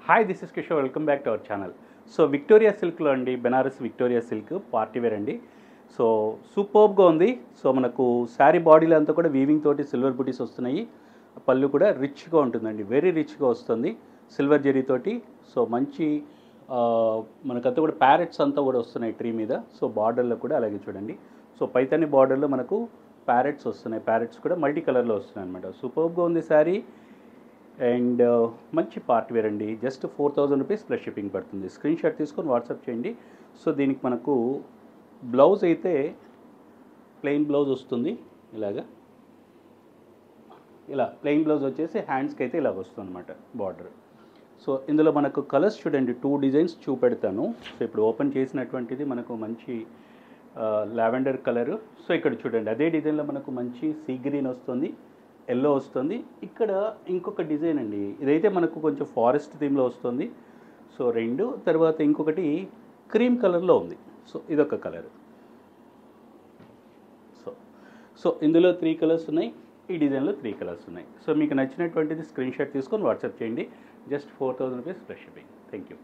Hi this is Kishore, welcome back to our channel. So Victoria సిల్క్లో అండి, Benaras Victoria silk party wear అండి. So సూపర్బ్గా ఉంది. సో మనకు శారీ బాడీలో అంతా కూడా వీవింగ్ తోటి సిల్వర్ బుటీస్ వస్తున్నాయి. పళ్ళు కూడా రిచ్గా ఉంటుందండి, వెరీ రిచ్గా వస్తుంది సిల్వర్ జరీతోటి. సో మంచి మనకంతా కూడా ప్యారెట్స్ అంతా కూడా వస్తున్నాయి ట్రీ మీద. సో బార్డర్లో కూడా అలాగే చూడండి. సో పైతాని బార్డర్లో మనకు ప్యారెట్స్ వస్తున్నాయి. ప్యారెట్స్ కూడా మల్టీ కలర్లో వస్తున్నాయి అనమాట. సూపర్బ్గా ఉంది శారీ అండ్ మంచి పార్ట్ వేర్ అండి. జస్ట్ 4000 రూపీస్ ప్లస్ షిప్పింగ్ పడుతుంది. స్క్రీన్ షాట్ తీసుకొని వాట్సాప్ చేయండి. సో దీనికి మనకు బ్లౌజ్ అయితే ప్లెయిన్ బ్లౌజ్ వస్తుంది. ఇలా ప్లెయిన్ బ్లౌజ్ వచ్చేసి హ్యాండ్స్కి అయితే ఇలాగ వస్తుంది అనమాట బార్డర్. సో ఇందులో మనకు కలర్స్ చూడండి, 2 డిజైన్స్ చూపెడతాను. సో ఇప్పుడు ఓపెన్ చేసినటువంటిది మనకు మంచి లావెండర్ కలరు. సో ఇక్కడ చూడండి, అదే డిజైన్లో మనకు మంచి సీ గ్రీన్ వస్తుంది, ఎల్లో వస్తుంది. ఇక్కడ ఇంకొక డిజైన్ అండి, ఇదైతే మనకు కొంచెం ఫారెస్ట్ థీమ్లో వస్తుంది. సో 2, తర్వాత ఇంకొకటి క్రీమ్ కలర్లో ఉంది. సో ఇదొక కలర్. సో ఇందులో 3 కలర్స్ ఉన్నాయి, ఈ డిజైన్లో 3 కలర్స్ ఉన్నాయి. సో మీకు నచ్చినటువంటిది స్క్రీన్ షాట్ తీసుకొని వాట్సాప్ చేయండి. Just 4000 rupees plus shipping. Thank you.